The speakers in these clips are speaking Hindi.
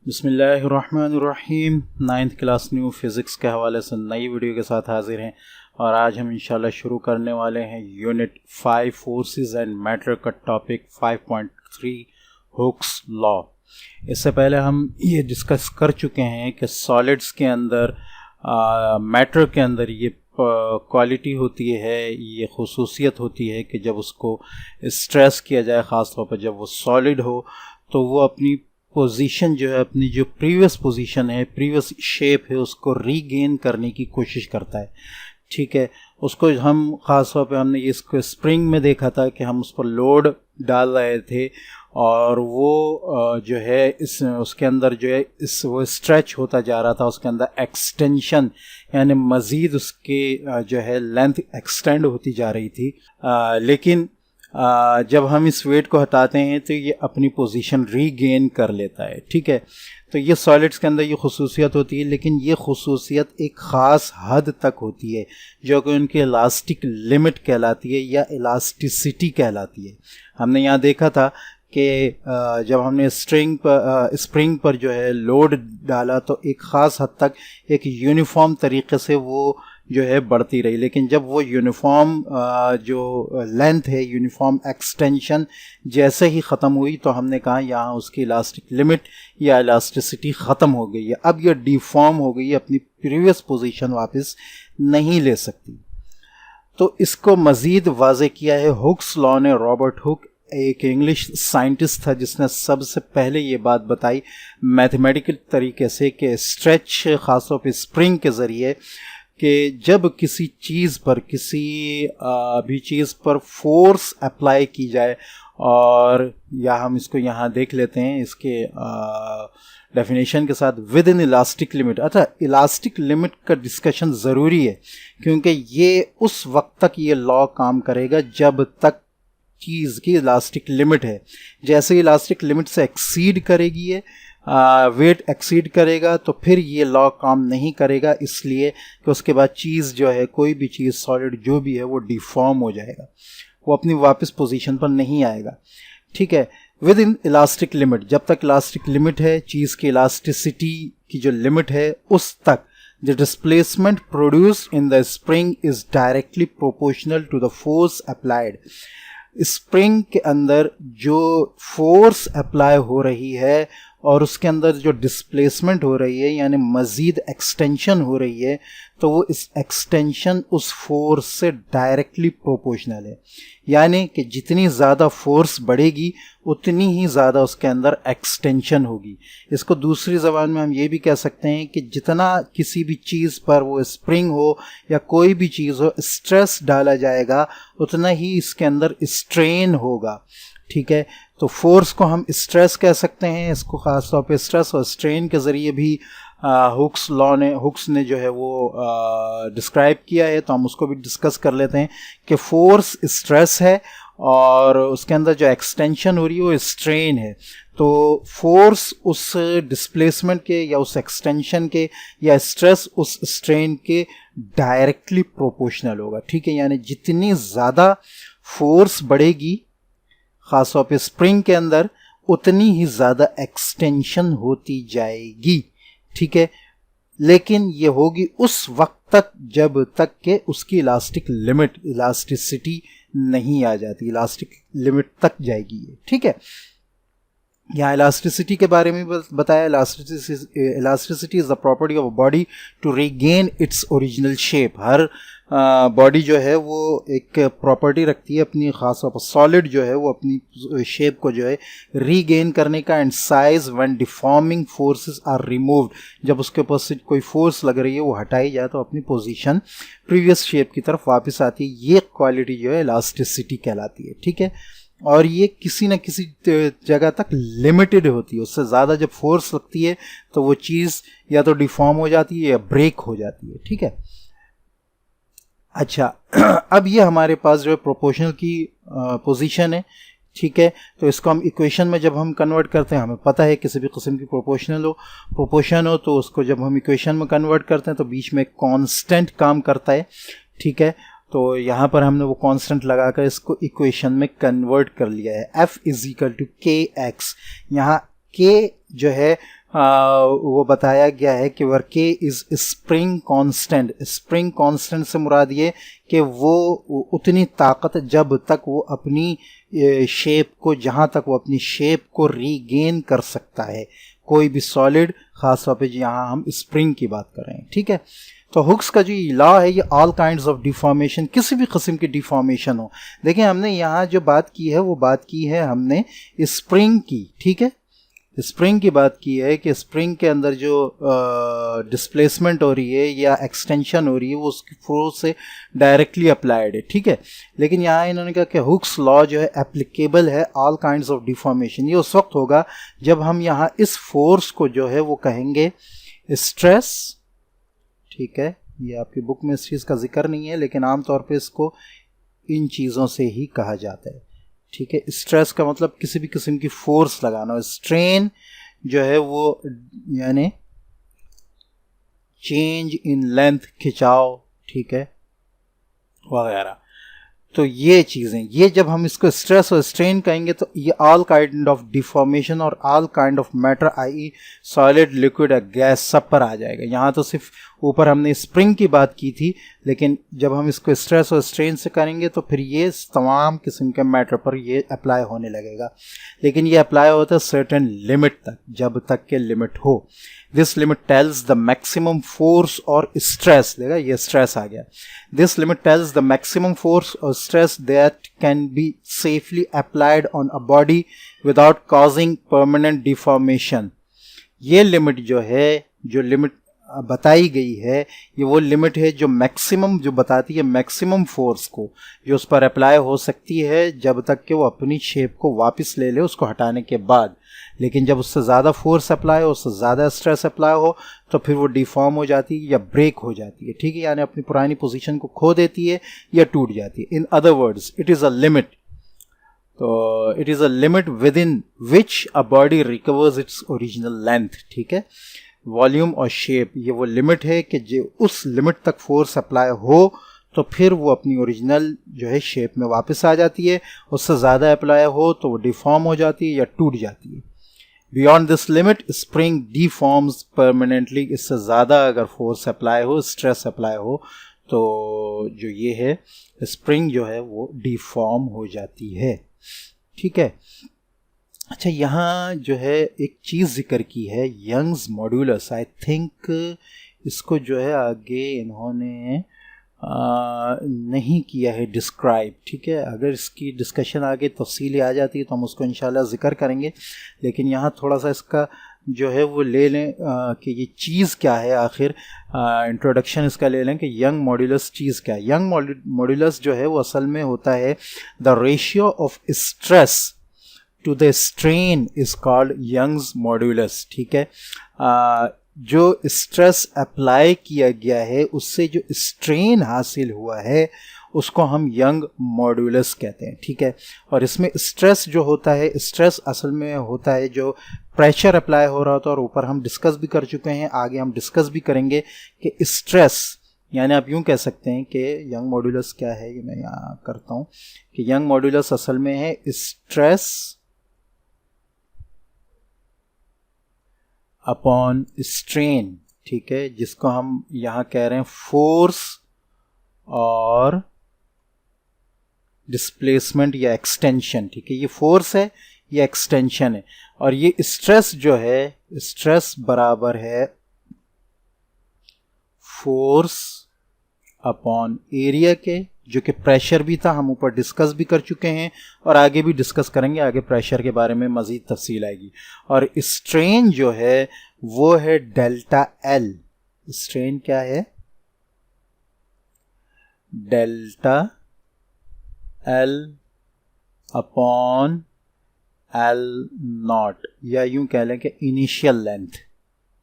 बिस्मिल्लाहिर्रहमानिर्रहीम। 9th क्लास न्यू फिज़िक्स के हवाले से नई वीडियो के साथ हाजिर हैं और आज हम इंशाल्लाह शुरू करने वाले हैं यूनिट 5 फोर्सेस एंड मैटर का टॉपिक 5.3 हुक्स लॉ। इससे पहले हम ये डिस्कस कर चुके हैं कि सॉलिड्स के अंदर मैटर के अंदर ये क्वालिटी होती है, ये खुसूसियत होती है कि जब उसको स्ट्रेस किया जाए, ख़ास तौर पर जब वो सॉलिड हो तो वो अपनी पोजीशन जो है, अपनी जो प्रीवियस पोजीशन है, प्रीवियस शेप है, उसको रीगेन करने की कोशिश करता है। ठीक है, उसको हम ख़ास तौर पे हमने इसको स्प्रिंग में देखा था कि हम उस पर लोड डाल रहे थे और वो जो है उसके अंदर जो है वो स्ट्रेच होता जा रहा था, उसके अंदर एक्सटेंशन यानी मज़ीद उसके जो है लेंथ एक्सटेंड होती जा रही थी। लेकिन जब हम इस वेट को हटाते हैं तो ये अपनी पोजीशन रीगेन कर लेता है। ठीक है, तो ये सॉलिड्स के अंदर ये खुसूसियत होती है, लेकिन ये खुसूसियत एक ख़ास हद तक होती है जो कि उनकी इलास्टिक लिमिट कहलाती है या इलास्टिसिटी कहलाती है। हमने यहाँ देखा था कि जब हमने स्प्रिंग पर जो है लोड डाला तो एक ख़ास हद तक एक यूनिफॉर्म तरीके से वो जो है बढ़ती रही, लेकिन जब वो यूनिफॉर्म जो लेंथ है, यूनिफॉर्म एक्सटेंशन जैसे ही ख़त्म हुई तो हमने कहा यहाँ उसकी इलास्टिक लिमिट या इलास्टिसिटी ख़त्म हो गई है, अब ये डिफॉर्म हो गई है, अपनी प्रीवियस पोजीशन वापस नहीं ले सकती। तो इसको मज़ीद वाज़े किया है हुक्स लॉ ने। रॉबर्ट हुक एक इंग्लिश साइंटिस्ट था जिसने सबसे पहले ये बात बताई मैथमेटिकल तरीके से कि स्ट्रेच ख़ासतौर पर स्प्रिंग के ज़रिए कि जब किसी चीज़ पर, किसी भी चीज़ पर फोर्स अप्लाई की जाए, और या हम इसको यहाँ देख लेते हैं इसके डेफिनेशन के साथ, विद इन इलास्टिक लिमिट। अच्छा, इलास्टिक लिमिट का डिस्कशन ज़रूरी है क्योंकि ये उस वक्त तक ये लॉ काम करेगा जब तक चीज़ की इलास्टिक लिमिट है। जैसे इलास्टिक लिमिट से एक्सीड करेगी ये वेट एक्सीड करेगा तो फिर ये लॉ काम नहीं करेगा, इसलिए कि उसके बाद चीज़ जो है, कोई भी चीज़ सॉलिड जो भी है, वो डिफॉर्म हो जाएगा, वो अपनी वापस पोजीशन पर नहीं आएगा। ठीक है, विद इन इलास्टिक लिमिट, जब तक इलास्टिक लिमिट है, चीज़ की इलास्टिसिटी की जो लिमिट है उस तक the displacement produced in the spring is directly proportional to the force applied. Spring के अंदर जो फोर्स अप्लाई हो रही है और उसके अंदर जो डिस्प्लेसमेंट हो रही है यानी मज़ीद एक्सटेंशन हो रही है, तो वो इस एक्सटेंशन उस फोर्स से डायरेक्टली प्रोपोर्शनल है। यानी कि जितनी ज़्यादा फोर्स बढ़ेगी उतनी ही ज़्यादा उसके अंदर एक्सटेंशन होगी। इसको दूसरी ज़बान में हम ये भी कह सकते हैं कि जितना किसी भी चीज़ पर, वो स्प्रिंग हो या कोई भी चीज़ हो, स्ट्रेस डाला जाएगा उतना ही इसके अंदर स्ट्रेन होगा। ठीक है, तो फोर्स को हम स्ट्रेस कह सकते हैं, इसको ख़ास तौर पे स्ट्रेस और स्ट्रेन के ज़रिए भी हुक्स ने जो है वो डिस्क्राइब किया है, तो हम उसको भी डिस्कस कर लेते हैं कि फोर्स स्ट्रेस है और उसके अंदर जो एक्सटेंशन हो रही है वो स्ट्रेन है। तो फोर्स उस डिस्प्लेसमेंट के या उस एक्सटेंशन के या स्ट्रेस उस स्ट्रेन के डायरेक्टली प्रोपोर्शनल होगा। ठीक है, यानी जितनी ज़्यादा फोर्स बढ़ेगी ख़ासतौर पे स्प्रिंग के अंदर, उतनी ही ज़्यादा एक्सटेंशन होती जाएगी। ठीक है, लेकिन ये होगी उस वक्त तक जब तक के उसकी इलास्टिक लिमिट, इलास्टिसिटी नहीं आ जाती, इलास्टिक लिमिट तक जाएगी ये। ठीक है, यहाँ इलास्टिसिटी के बारे में बताया। Elasticity is the property of body to regain its original shape. हर बॉडी जो है वो एक प्रॉपर्टी रखती है अपनी, ख़ास तौर पर सॉलिड जो है वो अपनी शेप को जो है रीगेन करने का। And size when deforming forces are removed, जब उसके ऊपर से कोई फोर्स लग रही है वो हटाई जाए तो अपनी पोजीशन प्रीवियस शेप की तरफ वापस आती है। ये क्वालिटी जो है इलास्टिसिटी कहलाती है। ठीक है, और ये किसी न किसी जगह तक लिमिटेड होती है, उससे ज़्यादा जब फोर्स लगती है तो वो चीज़ या तो डिफॉर्म हो जाती है या ब्रेक हो जाती है। ठीक है, अच्छा अब ये हमारे पास जो है प्रोपोर्शनल की पोजीशन है। ठीक है, तो इसको हम इक्वेशन में जब हम कन्वर्ट करते हैं, हमें पता है किसी भी किस्म की प्रोपोर्शन हो तो उसको जब हम इक्वेशन में कन्वर्ट करते हैं तो बीच में कांस्टेंट काम करता है। ठीक है, तो यहाँ पर हमने वो कांस्टेंट लगाकर इसको इक्वेशन में कन्वर्ट कर लिया है। F इज इक्वल टू के एक्स। यहाँ के जो है वो बताया गया है कि वर के is spring constant. Spring constant से मुराद ये कि वो उतनी ताकत जब तक वो अपनी शेप को, जहाँ तक वो अपनी शेप को रीगेन कर सकता है, कोई भी सॉलिड, खासतौर पे यहाँ हम स्प्रिंग की बात कर रहे हैं, ठीक है। तो हुक्स का जो लॉ है, ये ऑल काइंड्स ऑफ डिफॉर्मेशन, किसी भी किस्म की डिफॉर्मेशन हो, देखिए हमने यहाँ जो बात की है वो बात की है हमने स्प्रिंग की, ठीक है। स्प्रिंग की बात की है कि स्प्रिंग के अंदर जो डिस्प्लेसमेंट हो रही है या एक्सटेंशन हो रही है वो उसकी फोर्स से डायरेक्टली अप्लाइड है, ठीक है। लेकिन यहाँ इन्होंने कहा कि हुक्स लॉ जो है एप्लीकेबल है ऑल काइंड्स ऑफ डिफॉर्मेशन। ये उस वक्त होगा जब हम यहाँ इस फोर्स को जो है वो कहेंगे स्ट्रेस, ठीक है। ये आपकी बुक में इस चीज़ का जिक्र नहीं है, लेकिन आमतौर पर इसको इन चीज़ों से ही कहा जाता है, ठीक है। स्ट्रेस का मतलब किसी भी किस्म की फोर्स लगाना, स्ट्रेन जो है वो यानी चेंज इन लेंथ, खिंचाव, ठीक है, वगैरह। तो ये चीज़ें, ये जब हम इसको स्ट्रेस और स्ट्रेन कहेंगे तो ये ऑल काइंड ऑफ डिफॉर्मेशन और all kind of matter, I solid, liquid या गैस, सब पर आ जाएगा। यहाँ तो सिर्फ ऊपर हमने स्प्रिंग की बात की थी, लेकिन जब हम इसको स्ट्रेस और स्ट्रेन से करेंगे तो फिर ये तमाम किस्म के मैटर पर ये अप्लाई होने लगेगा। लेकिन ये अप्लाई होता है सर्टेन लिमिट तक, जब तक के लिमिट हो। This limit tells the maximum force और स्ट्रेस, देखा ये स्ट्रेस आ गया। This limit tells the maximum force और stress that can be safely applied on a body without causing permanent deformation. ये लिमिट जो है, जो लिमिट बताई गई है, ये वो लिमिट है जो मैक्सिमम, जो बताती है मैक्सिमम फोर्स को, जो उस पर अप्लाई हो सकती है जब तक कि वो अपनी शेप को वापस ले ले उसको हटाने के बाद। लेकिन जब उससे ज़्यादा फोर्स अप्लाई हो, उससे ज़्यादा स्ट्रेस अप्लाई हो, तो फिर वो डिफॉर्म हो जाती है या ब्रेक हो जाती है, ठीक है, यानी अपनी पुरानी पोजीशन को खो देती है या टूट जाती है। In other words it is a limit. तो it is a limit within which a body recovers its original length, ठीक है। वॉल्यूम और शेप, ये वो लिमिट है कि जो उस लिमिट तक फोर्स अप्लाई हो तो फिर वो अपनी ओरिजिनल जो है शेप में वापस आ जाती है, उससे ज़्यादा अप्लाई हो तो वो डिफॉर्म हो जाती है या टूट जाती है। Beyond this limit spring deforms permanently. इससे ज़्यादा अगर फोर्स अप्लाई हो, स्ट्रेस अप्लाई हो, तो जो ये है स्प्रिंग जो है वो डिफॉर्म हो जाती है, ठीक है। अच्छा, यहाँ जो है एक चीज़ जिक्र की है, यंग्स मॉड्यूलस। आई थिंक इसको जो है आगे इन्होंने नहीं किया है डिस्क्राइब, ठीक है। अगर इसकी डिस्कशन आगे तफसीली आ जाती है तो हम उसको इंशाल्लाह ज़िक्र करेंगे, लेकिन यहाँ थोड़ा सा इसका जो है वो ले लें कि ये चीज़ क्या है आखिर। इंट्रोडक्शन इसका ले लें कि यंग मॉड्यूलस चीज़ क्या है। यंग मॉड्यूलस जो है वो असल में होता है the ratio of stress to the strain is called Young's modulus, ठीक है। जो स्ट्रेस अप्लाई किया गया है उससे जो स्ट्रेन हासिल हुआ है उसको हम यंग मॉड्यूलस कहते हैं, ठीक है। और इसमें स्ट्रेस जो होता है, स्ट्रेस असल में होता है जो प्रेशर अप्लाई हो रहा होता है, और ऊपर हम डिस्कस भी कर चुके हैं, आगे हम डिस्कस भी करेंगे कि स्ट्रेस, यानी आप यूँ कह सकते हैं कि यंग मॉड्यूलस क्या है, ये मैं यहाँ करता हूँ कि यंग मॉड्यूलस असल में है स्ट्रेस अपॉन स्ट्रेन, ठीक है, जिसको हम यहाँ कह रहे हैं फोर्स और डिस्प्लेसमेंट या एक्सटेंशन, ठीक है। ये फोर्स है, ये एक्सटेंशन है, और ये स्ट्रेस जो है, स्ट्रेस बराबर है फोर्स अपॉन एरिया के, जो कि प्रेशर भी था, हम ऊपर डिस्कस भी कर चुके हैं और आगे भी डिस्कस करेंगे, आगे प्रेशर के बारे में मज़ीद तफसील आएगी। और स्ट्रेन जो है वो है डेल्टा एल। स्ट्रेन क्या है? Delta L upon L not, या यूं कह लें कि इनिशियल लेंथ,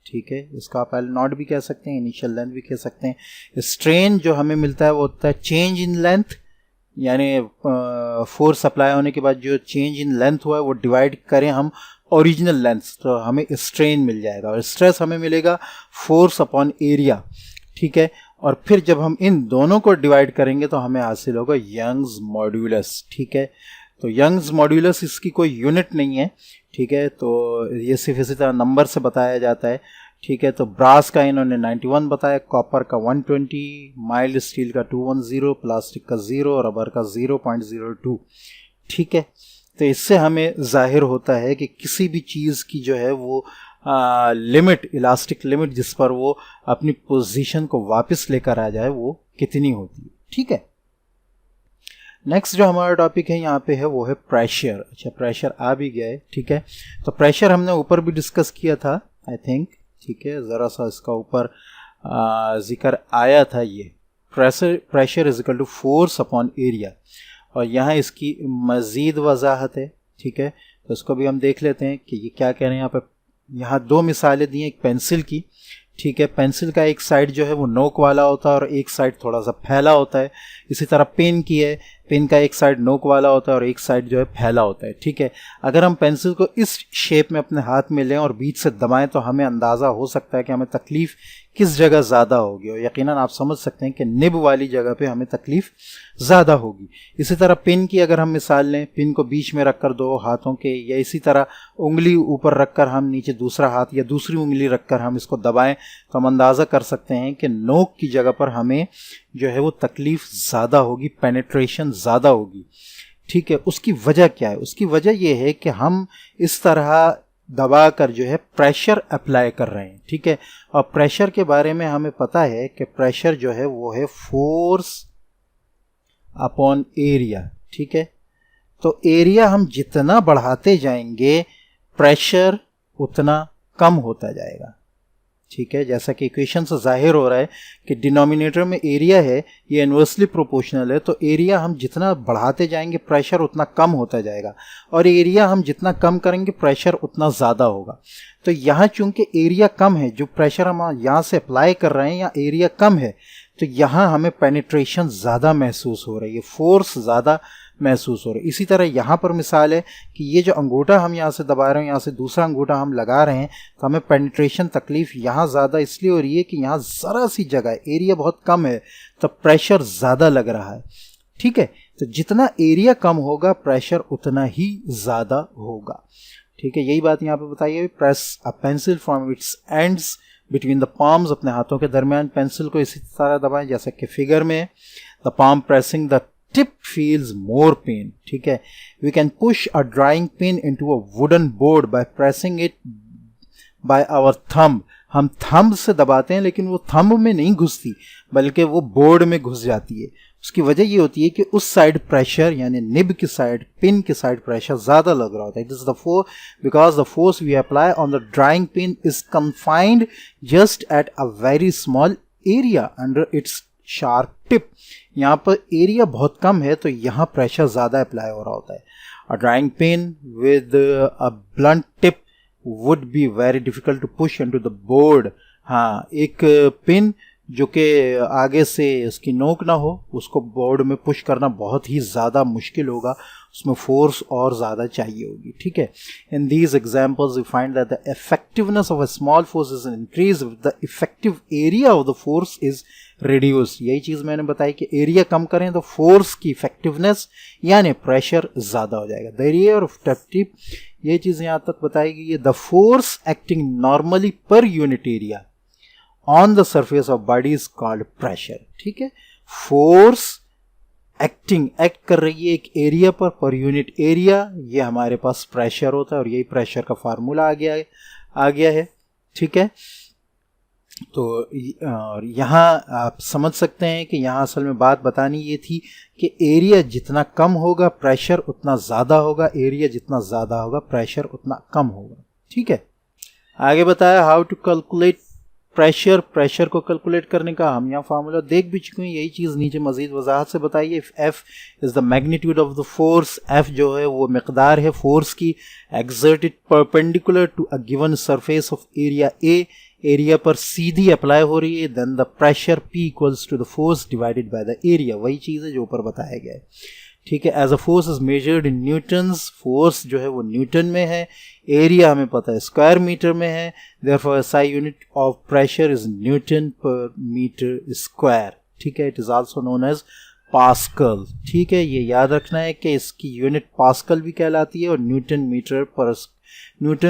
ठीक है। इसको आप एल नॉट भी कह सकते हैं, इनिशियल लेंथ भी कह सकते हैं। स्ट्रेन जो हमें मिलता है वो होता है चेंज इन लेंथ, यानी फोर्स अप्लाई होने के बाद जो चेंज इन लेंथ हुआ है वो डिवाइड करें हम ओरिजिनल लेंथ, तो हमें स्ट्रेन मिल जाएगा। और स्ट्रेस हमें मिलेगा फोर्स अपॉन एरिया, ठीक है। और फिर जब हम इन दोनों को डिवाइड करेंगे तो हमें हासिल होगा यंग्स मॉड्यूलस, ठीक है। तो यंग्स मॉड्यूलस इसकी कोई यूनिट नहीं है, ठीक है। तो ये सिर्फ इसी तरह नंबर से बताया जाता है, ठीक है। तो ब्रास का इन्होंने 91 बताया, कॉपर का 120, माइल्ड स्टील का 210, प्लास्टिक का 0, रबर का 0.02, ठीक है। तो इससे हमें जाहिर होता है कि किसी भी चीज़ की जो है वो लिमिट, इलास्टिक लिमिट जिस पर वो अपनी पोजीशन को वापस लेकर आ जाए वो कितनी होती है, ठीक है। नेक्स्ट जो हमारा टॉपिक है यहाँ पे है वो है प्रेशर। अच्छा, प्रेशर आ भी गया है, ठीक है। तो प्रेशर हमने ऊपर भी डिस्कस किया था आई थिंक, ठीक है। ज़रा सा इसका ऊपर जिक्र आया था, ये pressure is equal to force upon area, और यहाँ इसकी मज़ीद वजाहत है, ठीक है। तो इसको भी हम देख लेते हैं कि ये क्या कह रहे हैं यहाँ पे। यहाँ दो मिसालें दी हैं, एक पेंसिल की, ठीक है। पेंसिल का एक साइड जो है वो नोक वाला होता है और एक साइड थोड़ा सा फैला होता है। इसी तरह पेन की है, पेन का एक साइड नोक वाला होता है और एक साइड जो है फैला होता है, ठीक है। अगर हम पेंसिल को इस शेप में अपने हाथ में लें और बीच से दबाएं तो हमें अंदाज़ा हो सकता है कि हमें तकलीफ़ किस जगह ज़्यादा होगी, और यकीनन आप समझ सकते हैं कि निब वाली जगह पे हमें तकलीफ़ ज़्यादा होगी। इसी तरह पिन की अगर हम मिसाल लें, पिन को बीच में रखकर दो हाथों के, या इसी तरह उंगली ऊपर रखकर हम नीचे दूसरा हाथ या दूसरी उंगली रखकर हम इसको दबाएं तो हम अंदाज़ा कर सकते हैं कि नोक की जगह पर हमें जो है वो तकलीफ़ ज़्यादा होगी, पेनिट्रेशन ज़्यादा होगी, ठीक है। उसकी वजह क्या है? उसकी वजह यह है कि हम इस तरह दबा कर जो है प्रेशर अप्लाई कर रहे हैं, ठीक है। और प्रेशर के बारे में हमें पता है कि प्रेशर जो है वो है फोर्स अपॉन एरिया, ठीक है। तो एरिया हम जितना बढ़ाते जाएंगे प्रेशर उतना कम होता जाएगा, ठीक है। जैसा कि इक्वेशन से जाहिर हो रहा है कि डिनोमिनेटर में एरिया है, ये इन्वर्सली प्रोपोर्शनल है, तो एरिया हम जितना बढ़ाते जाएंगे प्रेशर उतना कम होता जाएगा, और एरिया हम जितना कम करेंगे प्रेशर उतना ज़्यादा होगा। तो यहाँ चूंकि एरिया कम है, जो प्रेशर हम यहाँ से अप्लाई कर रहे हैं या एरिया कम है, तो यहाँ हमें पेनिट्रेशन ज़्यादा महसूस हो रही है, फोर्स ज़्यादा महसूस हो रही है। इसी तरह यहाँ पर मिसाल है कि ये जो अंगूठा हम यहाँ से दबा रहे हैं, यहाँ से दूसरा अंगूठा हम लगा रहे हैं, तो हमें पेनिट्रेशन तकलीफ यहाँ ज़्यादा इसलिए हो रही है कि यहाँ ज़रा सी जगह है, एरिया बहुत कम है, तो प्रेशर ज़्यादा लग रहा है, ठीक है। तो जितना एरिया कम होगा प्रेशर उतना ही ज़्यादा होगा, ठीक है। यही बात यहाँ पे बताइए। Press a pencil from its ends between the palms, अपने हाथों के दरमियान पेंसिल को इसी तरह दबाएं जैसे कि फिगर में। The palm pressing the tip feels more pain, ठीक है। We can push a drawing pin into a wooden board by pressing it by our thumb. हम थंब से दबाते हैं लेकिन वो थंब में नहीं घुसती बल्कि वो बोर्ड में घुस जाती है। उसकी वजह ये होती है कि उस साइड प्रेशर यानी निब की साइड, पिन की साइड प्रेशर ज़्यादा लग रहा होता है। It is the force because the force we apply on the drawing pin is confined just at a very small area under its sharp tip. यहाँ पर एरिया बहुत कम है तो यहाँ प्रेशर ज़्यादा अप्लाई हो रहा होता है। A drawing pen with a blunt tip would be very difficult to push into the board. हाँ, एक पिन जो कि आगे से उसकी नोक ना हो उसको बोर्ड में पुश करना बहुत ही ज़्यादा मुश्किल होगा, उसमें फोर्स और ज़्यादा चाहिए होगी, ठीक है। In these examples we find that the effectiveness of a small force is increase with the effective area of the force is reduce. यही चीज़ मैंने बताई कि एरिया कम करें तो फोर्स की इफेक्टिवनेस यानी प्रेशर ज़्यादा हो जाएगा। द एरिया ऑफ इफेक्टिव, ये चीज़ यहाँ तक बताई गई है। The force acting normally per unit area on the surface of body is called pressure, ठीक है। फोर्स एक्ट कर रही है एक एरिया पर यूनिट एरिया, ये हमारे पास प्रेशर होता है और यही प्रेशर का फार्मूला आ गया है, ठीक है। तो यहाँ आप समझ सकते हैं कि यहाँ असल में बात बतानी ये थी कि एरिया जितना कम होगा प्रेशर उतना ज़्यादा होगा, एरिया जितना ज़्यादा होगा प्रेशर उतना कम होगा, ठीक है। आगे बताया हाउ टू कैलकुलेट प्रेशर को कैलकुलेट करने का हम यहाँ फार्मूला देख भी चुके हैं। यही चीज़ नीचे मजीद वजाहत से बताइए। F is the magnitude of the force, F जो है वो मिकदार है फोर्स की exerted perpendicular to a given surface of area A, area पर सीधी अप्लाई हो रही है। Then the pressure P equals to the force divided by the area, वही चीज़ है जो ऊपर बताया गया है, ठीक है। As a force is measured in newtons, force जो है वो न्यूटन में है, एरिया हमें पता है स्क्वायर मीटर में है। Therefore SI unit of pressure is newton per metre square, ठीक है। It is also known as pascal. ठीक है, ये याद रखना है कि इसकी यूनिट पास्कल भी कहलाती है और न्यूटन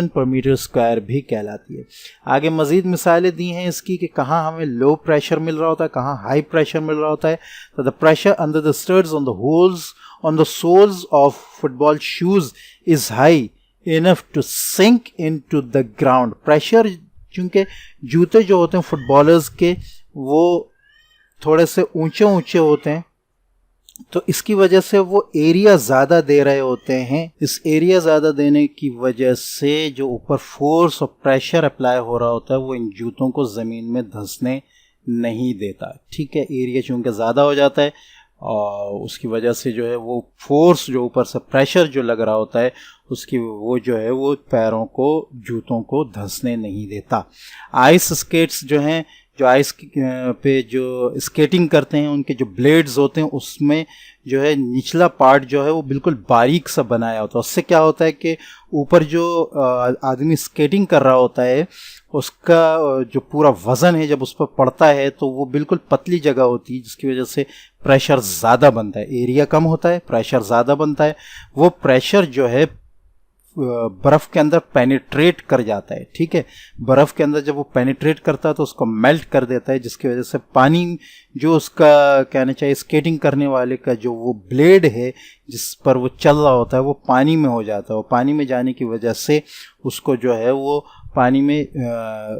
पर मीटर स्क्वायर भी कहलाती है। आगे मज़ीद मिसालें दी हैं इसकी कि कहाँ हमें लो प्रेशर मिल रहा होता है, कहाँ हाई प्रेशर मिल रहा होता है। तो the pressure under the studs on the holes on the soles of football shoes is high enough to sink into the ground. Pressure, चूँकि जूते जो होते हैं फुटबॉलर्स के वो थोड़े से ऊंचे ऊंचे होते हैं, तो इसकी वजह से वो एरिया ज़्यादा दे रहे होते हैं। इस एरिया ज़्यादा देने की वजह से जो ऊपर फोर्स और प्रेशर अप्लाई हो रहा होता है वो इन जूतों को ज़मीन में धंसने नहीं देता। ठीक है, एरिया चूँकि ज़्यादा हो जाता है और उसकी वजह से जो है वो फोर्स जो ऊपर से प्रेशर जो लग रहा होता है उसकी वो जो है वो पैरों को, जूतों को धंसने नहीं देता। आइस स्केट्स जो हैं, जो आइस पे जो स्केटिंग करते हैं, उनके जो ब्लेड्स होते हैं उसमें जो है निचला पार्ट जो है वो बिल्कुल बारीक सा बनाया होता है। उससे क्या होता है कि ऊपर जो आदमी स्केटिंग कर रहा होता है उसका जो पूरा वज़न है जब उस पर पड़ता है तो वो बिल्कुल पतली जगह होती है, जिसकी वजह से प्रेशर ज़्यादा बनता है। एरिया कम होता है, प्रेशर ज़्यादा बनता है। वो प्रेशर जो है बर्फ़ के अंदर पेनिट्रेट कर जाता है। ठीक है, बर्फ़ के अंदर जब वो पेनिट्रेट करता है तो उसको मेल्ट कर देता है, जिसकी वजह से पानी जो उसका कहना चाहिए स्केटिंग करने वाले का जो वो ब्लेड है जिस पर वो चल रहा होता है वो पानी में हो जाता है। वो पानी में जाने की वजह से उसको जो है वो पानी में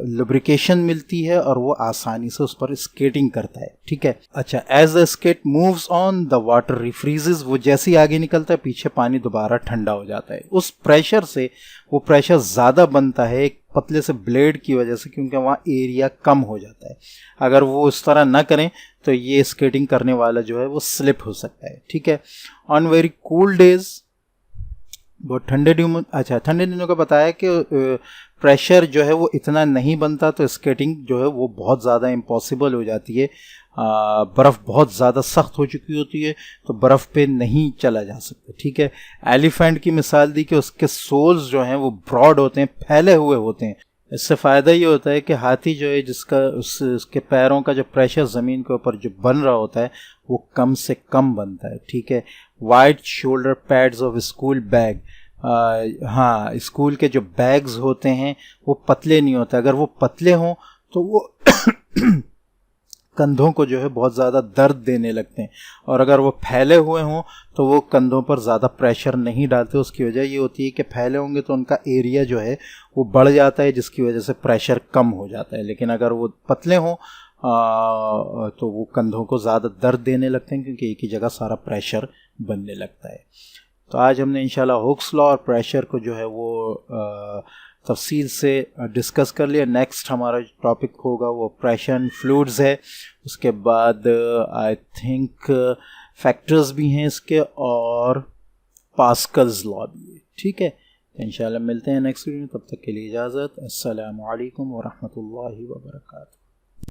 लुब्रिकेशन मिलती है और वो आसानी से उस पर स्केटिंग करता है। ठीक है, अच्छा, as the skate moves on the water refreezes, वो जैसे ही आगे निकलता है पीछे पानी दोबारा ठंडा हो जाता है। उस प्रेशर से वो प्रेशर ज़्यादा बनता है एक पतले से ब्लेड की वजह से, क्योंकि वहाँ एरिया कम हो जाता है। अगर वो इस तरह ना करें तो ये स्केटिंग करने वाला जो है वो स्लिप हो सकता है। ठीक है, ऑन वेरी कूल डेज, बहुत ठंडे दिनों का बताया कि प्रेशर जो है वो इतना नहीं बनता तो स्केटिंग जो है वो बहुत ज़्यादा इम्पॉसिबल हो जाती है। बर्फ़ बहुत ज़्यादा सख्त हो चुकी होती है तो बर्फ़ पे नहीं चला जा सकता। ठीक है, एलिफेंट की मिसाल दी कि उसके सोल्स जो हैं वो ब्रॉड होते हैं, फैले हुए होते हैं। इससे फ़ायदा ये होता है कि हाथी जो है जिसका उसके पैरों का जो प्रेशर ज़मीन के ऊपर जो बन रहा होता है वो कम से कम बनता है। ठीक है, wide shoulder pads of school bag, हाँ, स्कूल के जो बैग्स होते हैं वो पतले नहीं होते। अगर वो पतले हों तो वो कंधों को जो है बहुत ज़्यादा दर्द देने लगते हैं, और अगर वो फैले हुए हों तो वो कंधों पर ज़्यादा प्रेशर नहीं डालते। उसकी वजह ये होती है कि फैले होंगे तो उनका एरिया जो है वो बढ़ जाता है, जिसकी वजह से प्रेशर कम हो जाता है। लेकिन अगर वो पतले हों तो वो कंधों को ज़्यादा दर्द देने लगते हैं, क्योंकि एक ही जगह सारा प्रेशर बनने लगता है। तो आज हमने इंशाल्लाह हुक्स लॉ और प्रेशर को जो है वो तफसील से डिस्कस कर लिया। नेक्स्ट हमारा टॉपिक होगा वो प्रेशर एंड फ्लूइड्स है। उसके बाद आई थिंक फैक्टर्स भी हैं इसके और पास्कल्स लॉ भी है। ठीक है, इंशाल्लाह मिलते हैं नेक्स्ट वीडियो में। तब तक के लिए इजाज़त। अस्सलामु अलैकुम व रहमतुल्लाहि व बरकातहू।